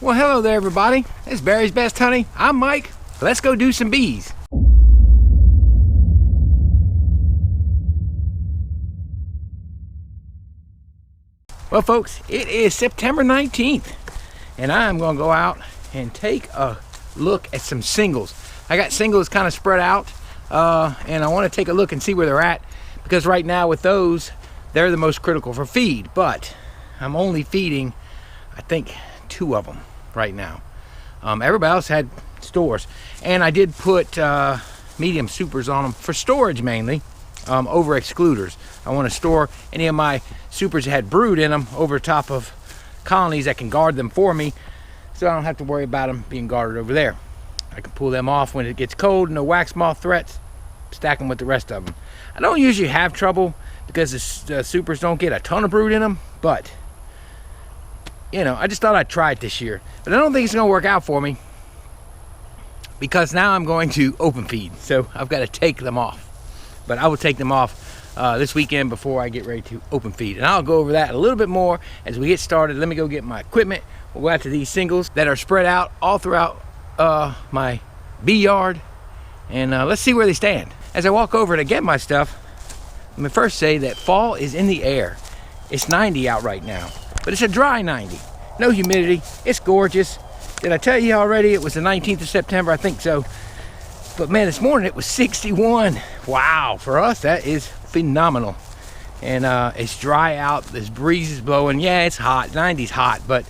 Well, hello there, everybody. It's Barry's Best Honey. I'm Mike. Let's go do some bees. Well, folks, it is September 19th, and I'm going to go out and take a look at some singles. I got singles kind of spread out, and I want to take a look and see where they're at, because right now with those, they're the most critical for feed, but I'm only feeding, I think, 2 of them right now. Everybody else had stores, and I did put medium supers on them for storage mainly, over excluders. I want to store any of my supers that had brood in them over top of colonies that can guard them for me, so I don't have to worry about them being guarded over there. I can pull them off when it gets cold, no wax moth threats, stack them with the rest of them. I don't usually have trouble because the supers don't get a ton of brood in them, but you know, I just thought I'd try it this year. But I don't think it's going to work out for me, because now I'm going to open feed, so I've got to take them off. But I will take them off this weekend before I get ready to open feed, and I'll go over that a little bit more as we get started. Let me go get my equipment. We'll go out to these singles that are spread out all throughout my bee yard, and let's see where they stand. As I walk over to get my stuff, let me first say that fall is in the air. It's 90 out right now, but it's a dry 90. No humidity. It's gorgeous. Did I tell you already it was the 19th of September? I think so. But man, this morning it was 61. Wow, for us that is phenomenal. And it's dry out. This breeze is blowing. Yeah, it's hot. 90's hot, but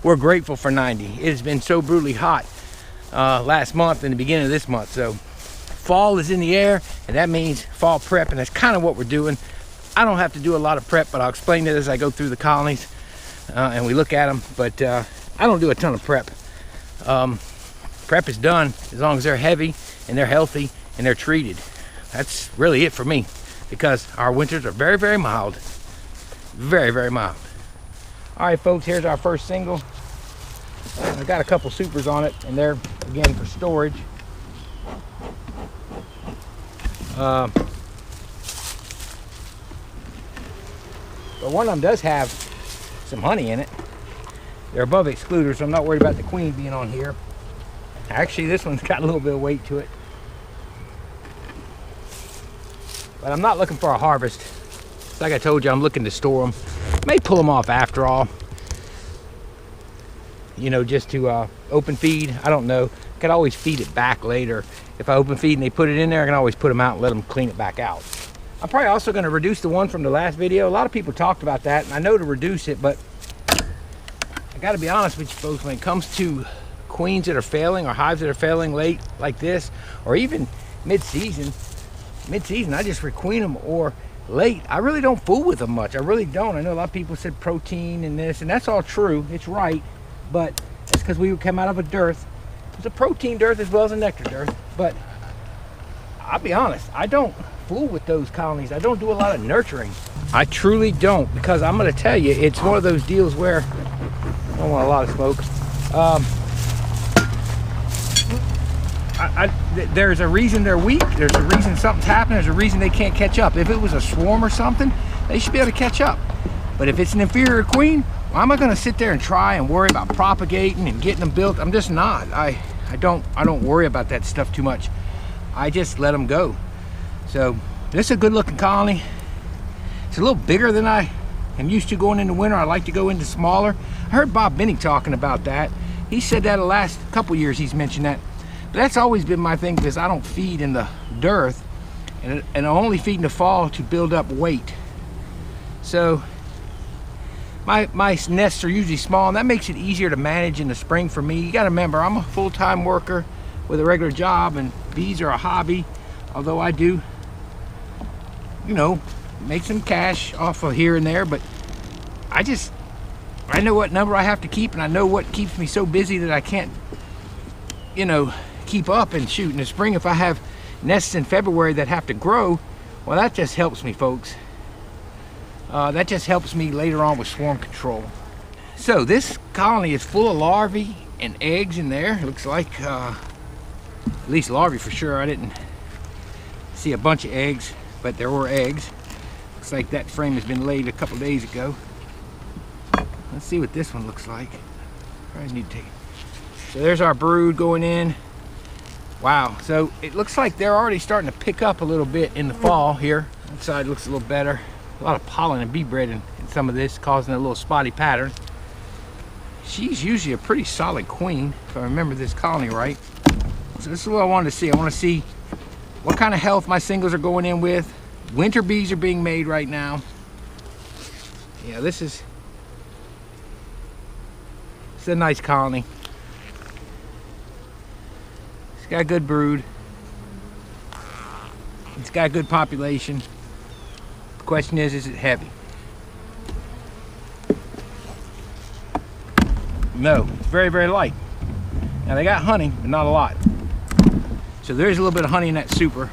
we're grateful for 90. It has been so brutally hot last month and the beginning of this month. So fall is in the air, and that means fall prep, and that's kind of what we're doing. I don't have to do a lot of prep, but I'll explain it as I go through the colonies and we look at them. But I don't do a ton of prep. Prep is done as long as they're heavy and they're healthy and they're treated. That's really it for me, because our winters are very, very mild. Very, very mild. All right, folks, here's our first single. I got a couple supers on it, and they're again for storage. But one of them does have some honey in it. They're above excluders, so I'm not worried about the queen being on here. Actually, this one's got a little bit of weight to it. But I'm not looking for a harvest. Like I told you, I'm looking to store them. May pull them off after all. You know, just to open feed. I don't know. I could always feed it back later. If I open feed and they put it in there, I can always put them out and let them clean it back out. I'm probably also going to reduce the one from the last video. A lot of people talked about that, and I know to reduce it, but I got to be honest with you folks, when it comes to queens that are failing or hives that are failing late like this, or even mid-season, I just requeen them, or late, I really don't fool with them much. I really don't. I know a lot of people said protein and this, and that's all true. It's right, but it's because we come out of a dearth. It's a protein dearth as well as a nectar dearth, but I'll be honest, I don't fool with those colonies. I don't do a lot of nurturing. I truly don't, because I'm going to tell you, it's one of those deals where I don't want a lot of smoke. There's a reason they're weak. There's a reason something's happening. There's a reason they can't catch up. If it was a swarm or something, they should be able to catch up. But if it's an inferior queen, why am I going to sit there and try and worry about propagating and getting them built? I'm just not. I don't worry about that stuff too much. I just let them go. So this is a good looking colony. It's a little bigger than I am used to going into winter. I like to go into smaller. I heard Bob Benning talking about that. He said that the last couple years he's mentioned that. But that's always been my thing, because I don't feed in the dearth, and I only feed in the fall to build up weight. So my nests are usually small, and that makes it easier to manage in the spring for me. You got to remember, I'm a full-time worker with a regular job, and bees are a hobby, although I do, you know, make some cash off of here and there. But I know what number I have to keep, and I know what keeps me so busy that I can't, you know, keep up and shoot in the spring. If I have nests in February that have to grow, well, that just helps me, folks. That just helps me later on with swarm control. So this colony is full of larvae and eggs in there. It looks like at least larvae for sure. I didn't see a bunch of eggs, but there were eggs. Looks like that frame has been laid a couple days ago. Let's see what this one looks like. I need to take it. So there's our brood going in. Wow, so it looks like they're already starting to pick up a little bit in the fall here. That side looks a little better. A lot of pollen and bee bread in some of this, causing a little spotty pattern. She's usually a pretty solid queen, if I remember this colony right. So this is what I wanted to see. I want to see what kind of health my singles are going in with. Winter bees are being made right now. Yeah, this is a nice colony. It's got a good brood. It's got a good population. The question is it heavy? No, it's very, very light. Now they got honey, but not a lot. So there's a little bit of honey in that super.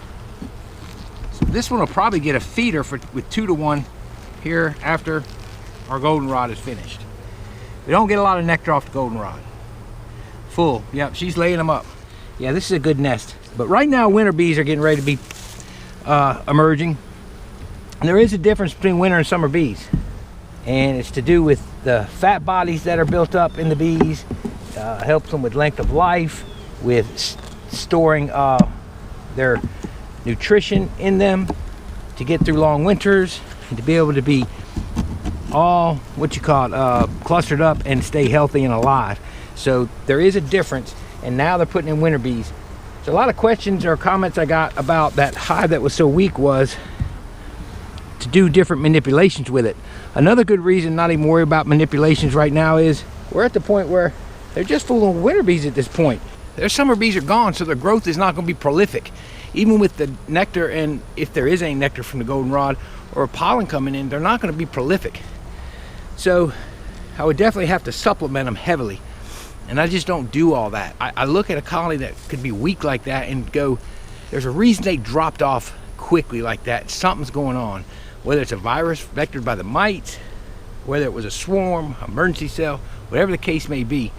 So this one will probably get a feeder with 2 to 1 here after our goldenrod is finished. We don't get a lot of nectar off the goldenrod. Full, yep, she's laying them up. Yeah, this is a good nest. But right now, winter bees are getting ready to be emerging. And there is a difference between winter and summer bees. And it's to do with the fat bodies that are built up in the bees. Helps them with length of life, with storing their nutrition in them to get through long winters, and to be able to be all clustered up and stay healthy and alive. So there is a difference, and now they're putting in winter bees. So a lot of questions or comments I got about that hive that was so weak was to do different manipulations with it. Another good reason not even worry about manipulations right now is we're at the point where they're just full of winter bees at this point. Their summer bees are gone, so their growth is not going to be prolific. Even with the nectar, and if there is any nectar from the goldenrod or pollen coming in, they're not going to be prolific. So I would definitely have to supplement them heavily. And I just don't do all that. I look at a colony that could be weak like that and go, there's a reason they dropped off quickly like that. Something's going on. Whether it's a virus vectored by the mites, whether it was a swarm, emergency cell, whatever the case may be.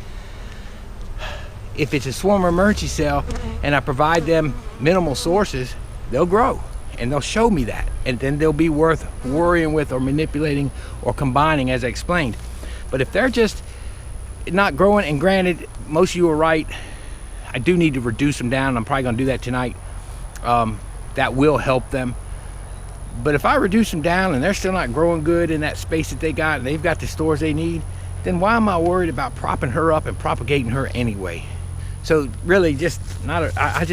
If it's a swarm or emergency cell and I provide them minimal sources, they'll grow and they'll show me that. And then they'll be worth worrying with or manipulating or combining, as I explained. But if they're just not growing, and granted, most of you are right, I do need to reduce them down. I'm probably gonna do that tonight. That will help them. But if I reduce them down and they're still not growing good in that space that they got, and they've got the stores they need, then why am I worried about propping her up and propagating her anyway? So really, just not. I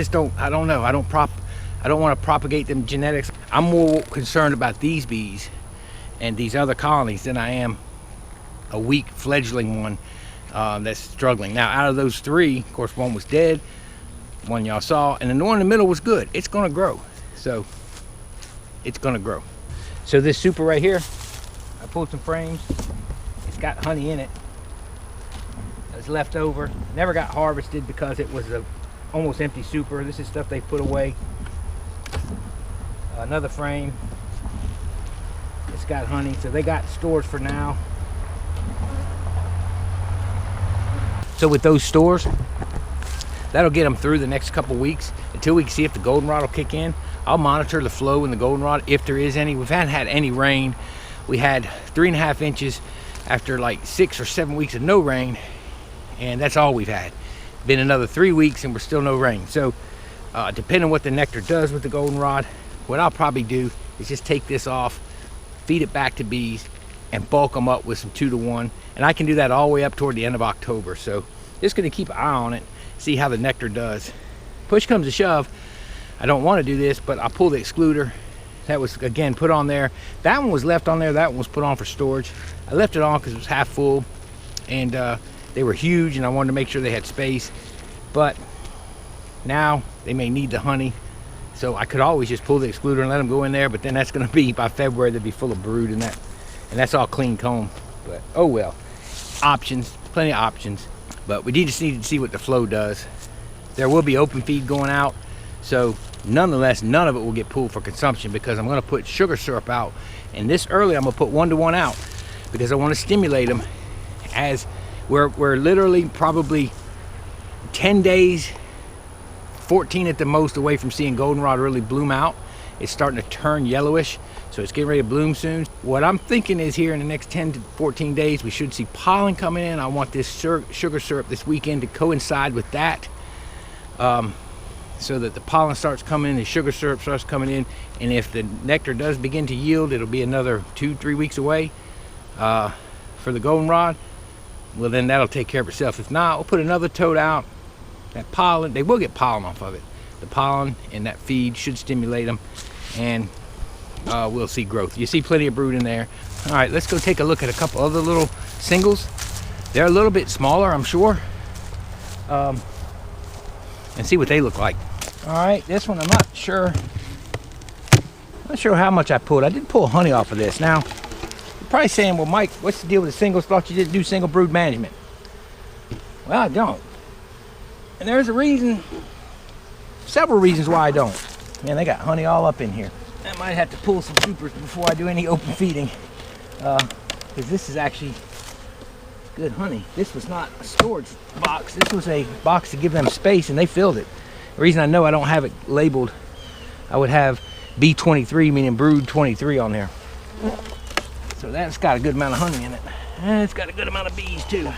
don't know. I don't want to propagate them genetics. I'm more concerned about these bees and these other colonies than I am a weak fledgling one that's struggling. Now, out of those 3, of course, one was dead, one y'all saw, and the one in the middle was good. It's going to grow. So it's going to grow. So this super right here, I pulled some frames. It's got honey in it. It's left over. Never got harvested because it was a almost empty super. This is stuff they put away. Another frame. It's got honey, so they got stores for now. So with those stores, that'll get them through the next couple weeks until we can see if the goldenrod will kick in. I'll monitor the flow in the goldenrod if there is any. We've hadn't had any rain. We had 3.5 inches after like 6 or 7 weeks of no rain, and that's all we've had. Been another 3 weeks and we're still no rain. So depending on what the nectar does with the goldenrod, what I'll probably do is just take this off, feed it back to bees, and bulk them up with some 2 to 1. And I can do that all the way up toward the end of October. So just gonna keep an eye on it, see how the nectar does. Push comes to shove, I don't want to do this, but I'll pull the excluder. That was, again, put on there. That one was left on there. That one was put on for storage. I left it on because it was half full, and they were huge, and I wanted to make sure they had space. But now they may need the honey, so I could always just pull the excluder and let them go in there. But then that's going to be, by February, they'll be full of brood, and that's all clean comb. But oh well, options, plenty of options. But we just need to see what the flow does. There will be open feed going out, so nonetheless, none of it will get pulled for consumption because I'm going to put sugar syrup out. And this early, I'm going to put 1 to 1 out because I want to stimulate them. As we're literally probably 10 days, 14 at the most, away from seeing goldenrod really bloom out. It's starting to turn yellowish, so it's getting ready to bloom soon. what I'm thinking is here in the next 10 to 14 days, we should see pollen coming in. I want this sugar syrup this weekend to coincide with that, so that the pollen starts coming in, the sugar syrup starts coming in, and if the nectar does begin to yield, it'll be another 2-3 weeks away for the goldenrod. Well, then that'll take care of itself. If not, we'll put another tote out. That pollen, they will get pollen off of it. The pollen and that feed should stimulate them, and we'll see growth. You see plenty of brood in there. All right, let's go take a look at a couple other little singles. They're a little bit smaller, I'm sure, and see what they look like. All right, this one I'm not sure how much I pulled. I did pull honey off of this. Now, you're probably saying, well, Mike, what's the deal with the singles? Thought you didn't do single brood management. Well, I don't. And there's a reason, several reasons why I don't. Man, they got honey all up in here. I might have to pull some supers before I do any open feeding, because this is actually good honey. This was not a storage box. This was a box to give them space, and they filled it. The reason I know I don't have it labeled, I would have B23, meaning brood 23 on there. So that's got a good amount of honey in it. And it's got a good amount of bees too.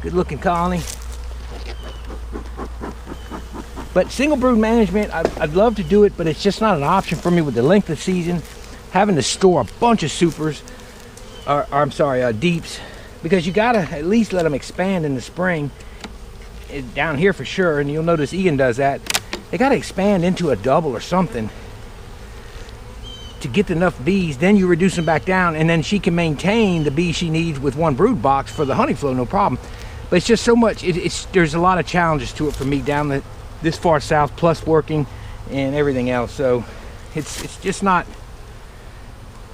Good looking colony. But single brood management, I'd love to do it, but it's just not an option for me with the length of season. Having to store a bunch of supers, or I'm sorry, deeps, because you gotta at least let them expand in the spring. Down here for sure, and you'll notice Ian does that. They gotta expand into a double or something to get enough bees. Then you reduce them back down, and then she can maintain the bees she needs with one brood box for the honey flow, no problem. But it's just so much, there's a lot of challenges to it for me down this far south, plus working and everything else. So it's just not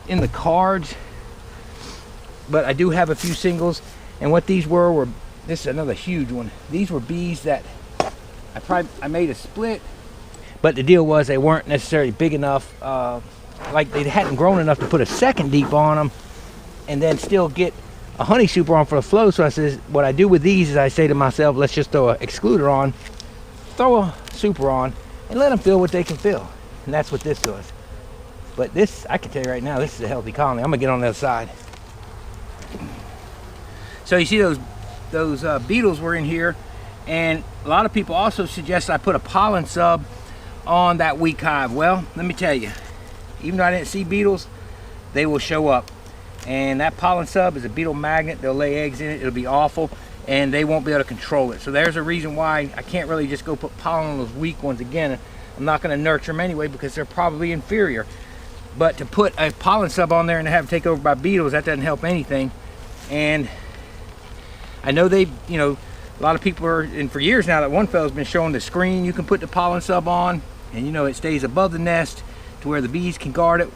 in the cards. But I do have a few singles, and what these were this is another huge one. These were bees that I made a split, but the deal was they weren't necessarily big enough, like they hadn't grown enough to put a second deep on them and then still get a honey super on for the flow. So I says, what I do with these is I say to myself, let's just throw an excluder on, throw a super on, and let them fill what they can fill. And that's what this does. But this, I can tell you right now, this is a healthy colony. I'm gonna get on the other side. So you see those beetles were in here, and a lot of people also suggest I put a pollen sub on that weak hive. Well, let me tell you, even though I didn't see beetles, they will show up. And that pollen sub is a beetle magnet. They'll lay eggs in it. It'll be awful, and they won't be able to control it. So there's a reason why I can't really just go put pollen on those weak ones again. I'm not going to nurture them anyway because they're probably inferior. But to put a pollen sub on there and to have it take over by beetles, that doesn't help anything. And I know a lot of people are, and for years now, that one fellow's been showing the screen you can put the pollen sub on, and it stays above the nest to where the bees can guard it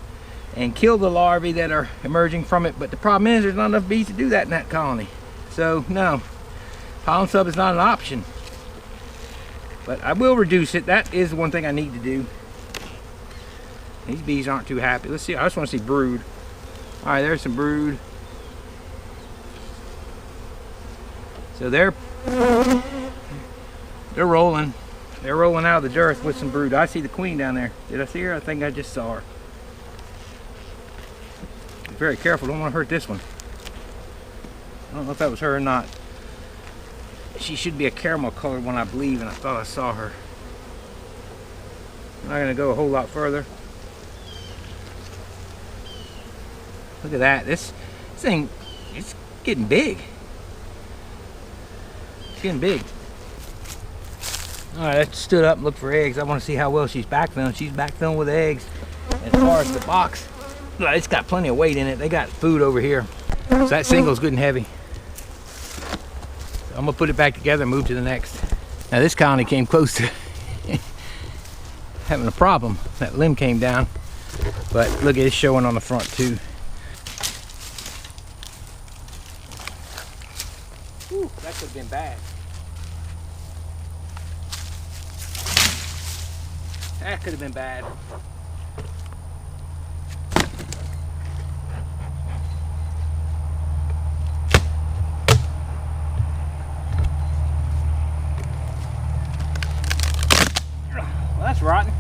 and kill the larvae that are emerging from it. But the problem is there's not enough bees to do that in that colony. So no, pollen sub is not an option. But I will reduce it. That is the one thing I need to do. These bees aren't too happy. Let's see, I just want to see brood. All right, there's some brood. So they're rolling. They're rolling out of the dirt with some brood. I see the queen down there. Did I see her? I think I just saw her. Be very careful, don't want to hurt this one. I don't know if that was her or not. She should be a caramel colored one, I believe, and I thought I saw her. I'm not gonna go a whole lot further. Look at that. This thing, it's getting big. Getting big. All right, I stood up and looked for eggs. I want to see how well she's backfilling. She's backfilling with eggs. As far as the box, it's got plenty of weight in it. They got food over here. So that single's good and heavy. So I'm gonna put it back together and move to the next. Now this colony came close to having a problem. That limb came down, but look at it showing on the front too. Ooh, that could have been bad. That could have been bad. Well, that's rotten.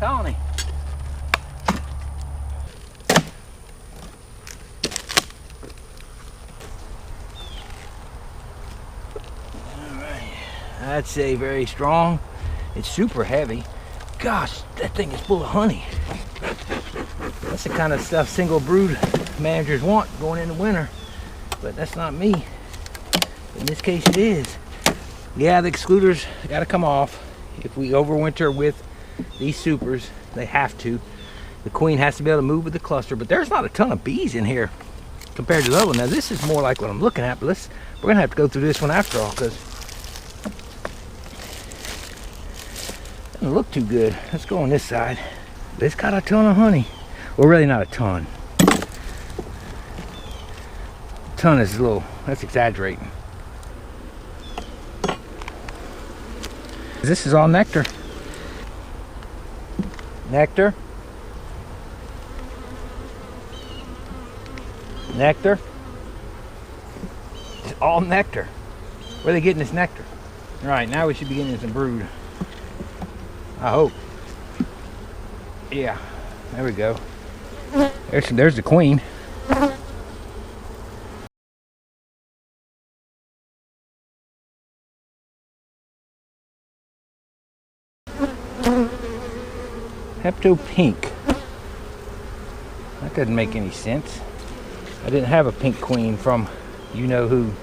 colony. Alright, I'd say very strong. It's super heavy. Gosh, that thing is full of honey. That's the kind of stuff single brood managers want going into winter, but that's not me. In this case it is. Yeah, the excluders got to come off. If we overwinter with these supers, they have to. The queen has to be able to move with the cluster, but there's not a ton of bees in here compared to the other one. Now this is more like what I'm looking at, but we're gonna have to go through this one after all, because it doesn't look too good. Let's go on this side. It's got a ton of honey. Well, really not a ton. A ton is a little, that's exaggerating. This is all nectar. Nectar. Nectar. It's all nectar. Where are they getting this nectar? All right, now we should be getting some brood. I hope. Yeah, there we go. There's the queen. Hepto pink. That doesn't make any sense. I didn't have a pink queen from you know who.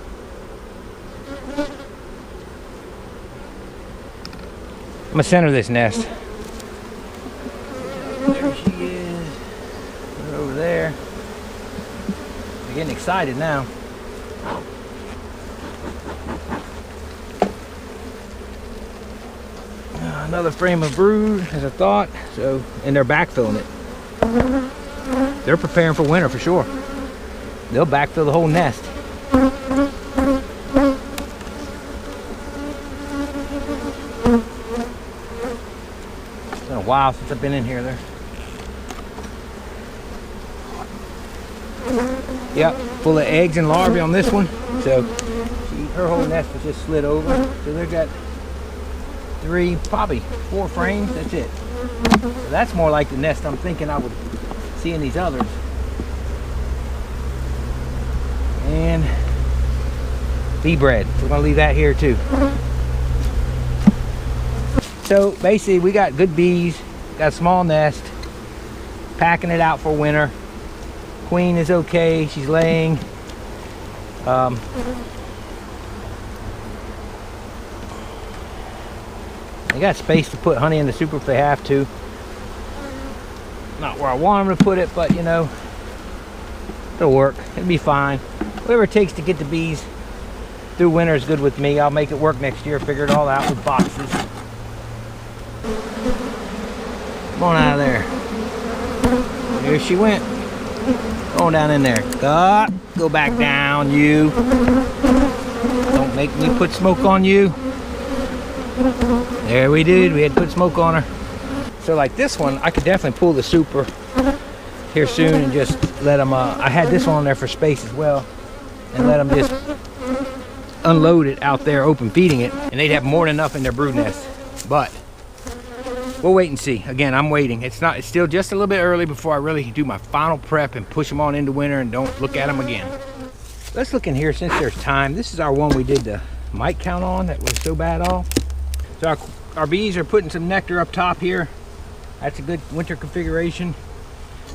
I'm gonna center this nest. There she is. Right over there. I'm getting excited now. Another frame of brood, as I thought. So, and they're backfilling it. They're preparing for winter for sure. They'll backfill the whole nest. It's been a while since I've been in here. Yep, full of eggs and larvae on this one. So, her whole nest was just slid over. So they've got 3, probably 4 frames, that's it. So that's more like the nest I'm thinking I would see in these others. And bee bread, we're gonna leave that here too. So basically we got good bees, got a small nest, packing it out for winter. Queen is okay, she's laying. They got space to put honey in the super if they have to. Not where I want them to put it, but you know, it'll work. It'll be fine. Whatever it takes to get the bees through winter is good with me. I'll make it work next year. Figure it all out with boxes. Come on out of there. There she went. Go down in there. Go back down, you. Don't make me put smoke on you. There we did. We had to put smoke on her. So like this one, I could definitely pull the super here soon and just let them, I had this one on there for space as well, and let them just unload it out there open feeding it, and they'd have more than enough in their brood nest. But we'll wait and see. Again, I'm waiting. It's still just a little bit early before I really do my final prep and push them on into winter and don't look at them again. Let's look in here since there's time. This is our one we did the mite count on that was so bad off. So our bees are putting some nectar up top here. That's a good winter configuration.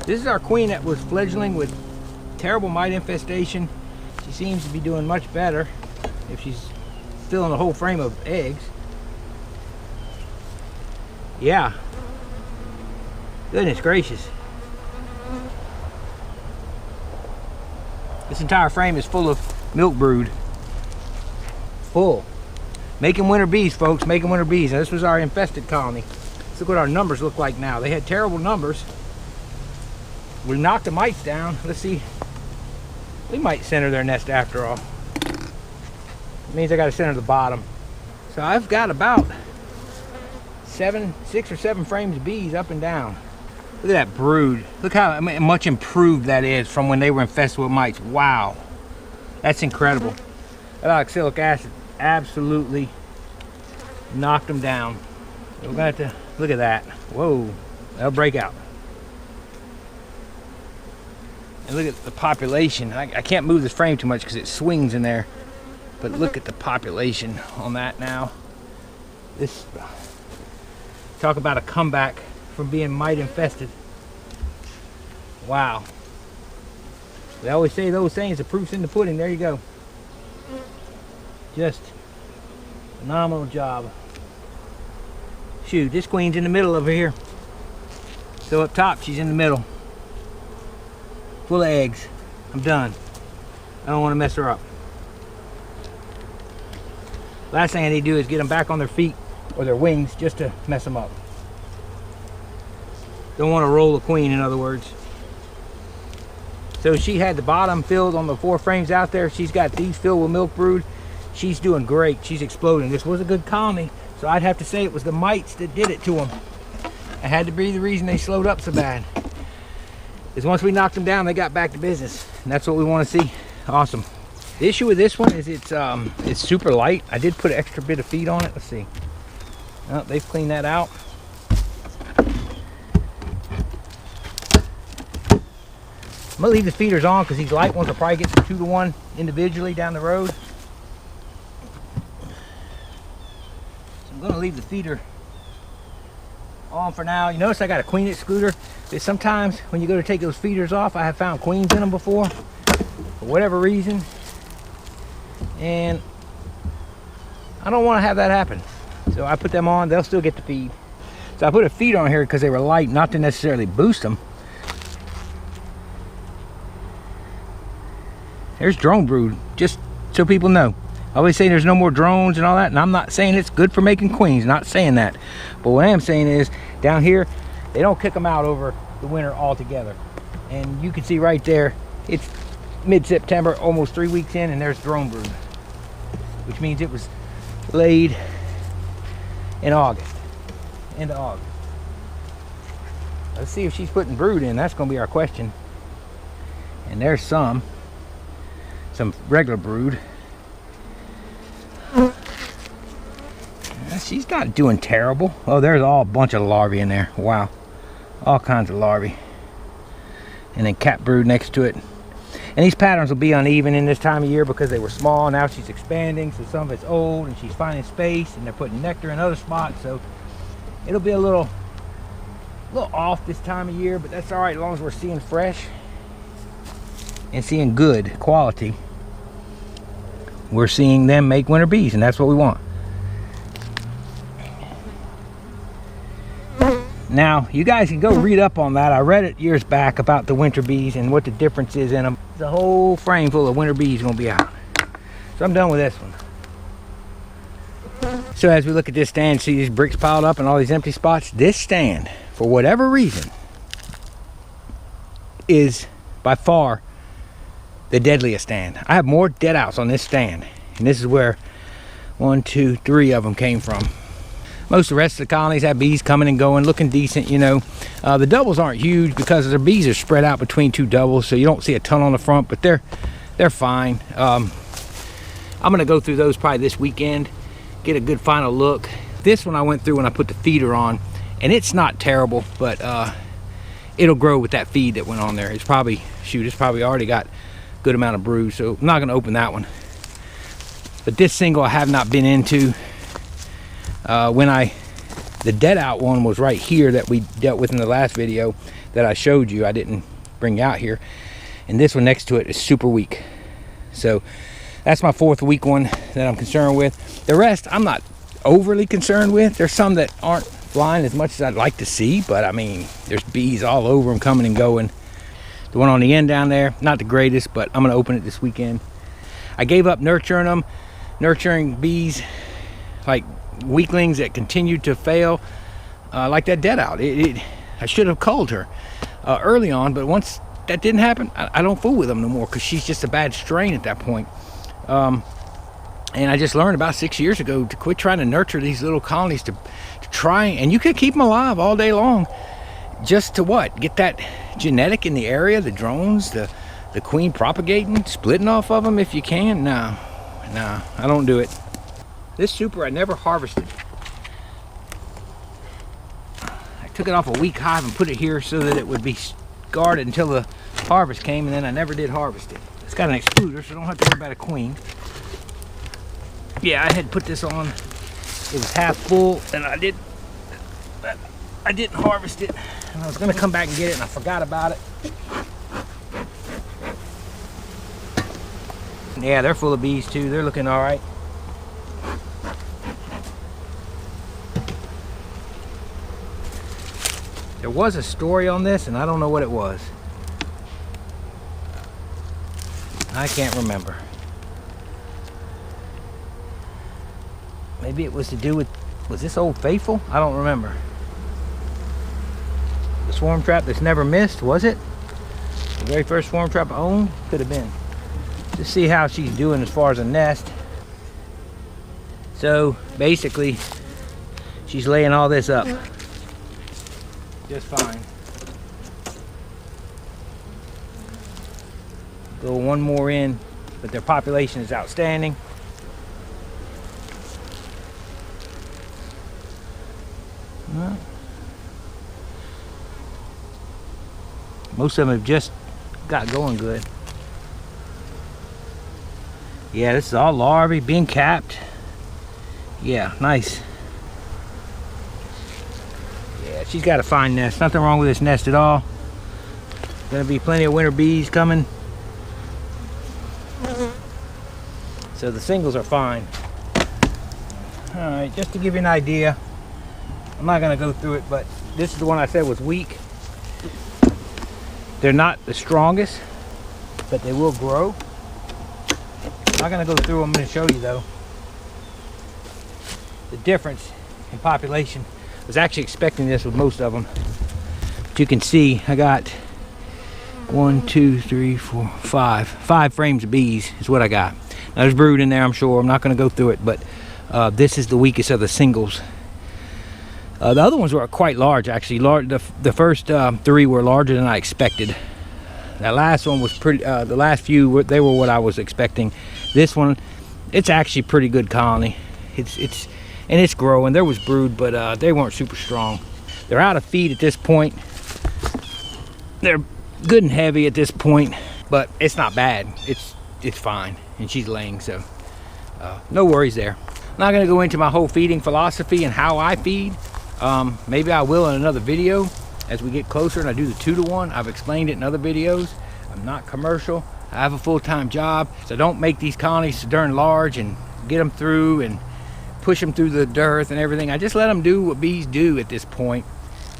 This is our queen that was fledgling with terrible mite infestation. She seems to be doing much better if she's filling a whole frame of eggs. Yeah. Goodness gracious. This entire frame is full of milk brood. Full. Making winter bees, folks, making winter bees. Now, this was our infested colony. Let's look what our numbers look like now. They had terrible numbers. We knocked the mites down. Let's see. We might center their nest after all. It means I got to center the bottom. So I've got about 6 or 7 frames of bees up and down. Look at that brood. Look how much improved that is from when they were infested with mites. Wow. That's incredible. That oxalic acid absolutely knocked them down. We're gonna have to look at that. Whoa. They'll break out. And look at the population. I can't move this frame too much because it swings in there. But look at the population on that now. This, talk about a comeback from being mite infested. Wow. They always say those things, the proof's in the pudding. There you go. Just phenomenal job. Shoot, this queen's in the middle over here. So up top, she's in the middle. Full of eggs. I'm done. I don't want to mess her up. Last thing I need to do is get them back on their feet or their wings just to mess them up. Don't want to roll the queen, in other words. So she had the bottom filled on the 4 frames out there. She's got these filled with milk brood. She's doing great. She's exploding. This was a good colony, so I'd have to say it was the mites that did it to them. It had to be the reason they slowed up so bad. Is once we knocked them down, they got back to business, and that's what we want to see. Awesome. The issue with this one is it's super light. I did put an extra bit of feed on it. Let's see. Oh, they've cleaned that out. I'm gonna leave the feeders on because these light ones will probably get to 2 to 1 individually down the road. So I'm gonna leave the feeder on for now. You notice I got a queen excluder. Because sometimes when you go to take those feeders off, I have found queens in them before, for whatever reason, and I don't want to have that happen. So I put them on. They'll still get the feed. So I put a feeder on here because they were light, not to necessarily boost them. There's drone brood, just so people know. I always say there's no more drones and all that, and I'm not saying it's good for making queens, not saying that. But what I am saying is, down here, they don't kick them out over the winter altogether. And you can see right there, it's mid-September, almost 3 weeks in, and there's drone brood. Which means it was laid in August, into August. Let's see if she's putting brood in. That's gonna be our question. And there's some regular brood. She's not doing terrible. Oh, there's all a bunch of larvae in there. Wow, all kinds of larvae. And then cat brood next to it. And these patterns will be uneven in this time of year because they were small. Now she's expanding, so some of it's old, and she's finding space, and they're putting nectar in other spots. So it'll be a little off this time of year, but that's all right as long as we're seeing fresh and seeing good quality. We're seeing them make winter bees, and that's what we want. Now, you guys can go read up on that. I read it years back about the winter bees and what the difference is in them. The whole frame full of winter bees gonna be out. So I'm done with this one. So as we look at this stand, see these bricks piled up and all these empty spots? This stand, for whatever reason, is by far the deadliest stand. I have more dead outs on this stand, and this is where 1, 2, 3 of them came from. Most of the rest of the colonies have bees coming and going, looking decent, you know. The doubles aren't huge because their bees are spread out between 2 doubles, so you don't see a ton on the front, but they're fine. I'm gonna go through those probably this weekend, get a good final look. This one I went through when I put the feeder on, and it's not terrible, but it'll grow with that feed that went on there. It's probably, shoot, it's probably already got a good amount of brood, so I'm not gonna open that one. But this single I have not been into. The dead out one was right here that we dealt with in the last video that I showed you. I didn't bring out here. And this one next to it is super weak. So that's my 4th weak one that I'm concerned with. The rest I'm not overly concerned with. There's some that aren't flying as much as I'd like to see, but I mean, there's bees all over them coming and going. The one on the end down there, not the greatest, but I'm gonna open it this weekend. I gave up nurturing them, nurturing bees, like weaklings that continued to fail, like that dead out. I should have culled her early on, but once that didn't happen, I don't fool with them no more because she's just a bad strain at that point. And I just learned about 6 years ago to quit trying to nurture these little colonies, to try, and you could keep them alive all day long, just to what? Get that genetic in the area, the drones, the queen propagating, splitting off of them if you can. No, I don't do it. This super I never harvested. I took it off a weak hive and put it here so that it would be guarded until the harvest came, and then I never did harvest it. It's got an excluder, so I don't have to worry about a queen. Yeah, I had put this on. It was half full, and I didn't harvest it. And I was gonna come back and get it, and I forgot about it. Yeah, they're full of bees too. They're looking all right. There was a story on this, and I don't know what it was. I can't remember. Maybe it was to do with, was this Old Faithful? I don't remember. The swarm trap that's never missed, was it? The very first swarm trap I owned? Could have been. Just see how she's doing as far as a nest. So basically, she's laying all this up just fine. Go one more in, but their population is outstanding. Well, most of them have just got going good. Yeah, this is all larvae being capped. Yeah, nice. Yeah, she's got a fine nest. Nothing wrong with this nest at all. Gonna be plenty of winter bees coming. So the singles are fine. All right, just to give you an idea, I'm not gonna go through it, but this is the one I said was weak. They're not the strongest, but they will grow. I'm not gonna go through. I'm gonna show you though the difference in population. I was actually expecting this with most of them, but you can see I got 1, 2, 3, 4, 5 frames of bees is what I got. Now there's brood in there, I'm sure. I'm not going to go through it, but this is the weakest of the singles. The other ones were quite large, actually. The first 3 were larger than I expected. That last one was pretty. The last few they were what I was expecting. This one, it's actually pretty good colony. It's growing. There was brood, but they weren't super strong. They're out of feed at this point. They're good and heavy at this point, but it's not bad. It's fine, and she's laying, so no worries there. I'm not going to go into my whole feeding philosophy and how I feed. Maybe I will in another video as we get closer and I do the 2-to-1. I've explained it in other videos. I'm not commercial. I have a full-time job, so I don't make these colonies so darn large and get them through and push them through the dearth and everything. I just let them do what bees do at this point,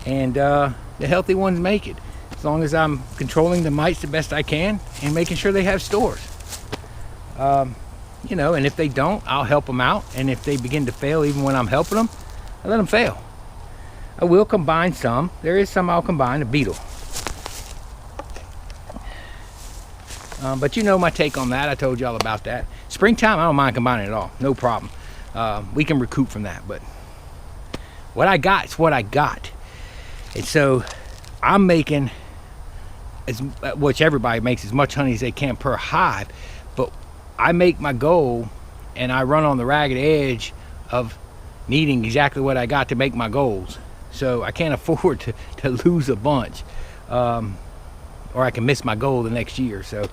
and the healthy ones make it, as long as I'm controlling the mites the best I can and making sure they have stores. You know, and if they don't, I'll help them out, and if they begin to fail even when I'm helping them, I let them fail. I will combine some. There is some I'll combine, a beetle. But you know my take on that. I told you all about that. Springtime, I don't mind combining it all. No problem. We can recoup from that, but what I got is what I got. And so I'm making, which everybody makes as much honey as they can per hive, but I make my goal and I run on the ragged edge of needing exactly what I got to make my goals. So I can't afford to lose a bunch, or I can miss my goal the next year. So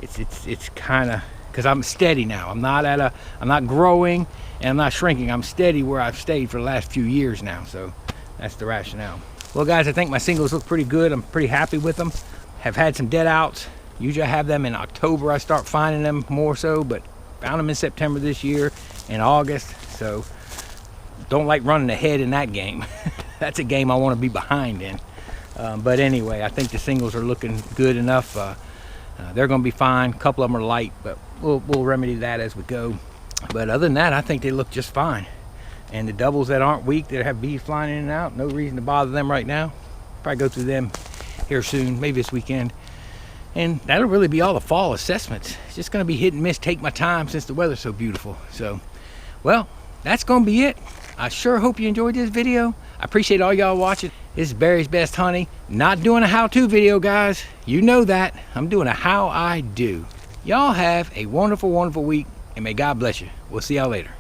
it's kind of, because I'm steady now. I'm not growing and I'm not shrinking. I'm steady where I've stayed for the last few years now. So that's the rationale. Well guys, I think my singles look pretty good. I'm pretty happy with them. Have had some dead outs. Usually I have them in October. I start finding them more so, but found them in September this year and August. So don't like running ahead in that game. That's a game I want to be behind in. But anyway, I think the singles are looking good enough. They're going to be fine. A couple of them are light, but we'll remedy that as we go. But other than that, I think they look just fine. And the doubles that aren't weak, that have bees flying in and out, no reason to bother them right now. Probably go through them here soon, maybe this weekend. And that'll really be all the fall assessments. It's just going to be hit and miss, take my time since the weather's so beautiful. So, well, that's going to be it. I sure hope you enjoyed this video. I appreciate all y'all watching. This is Barry's Best Honey. Not doing a how-to video, guys. You know that. I'm doing a how I do. Y'all have a wonderful, wonderful week, and may God bless you. We'll see y'all later.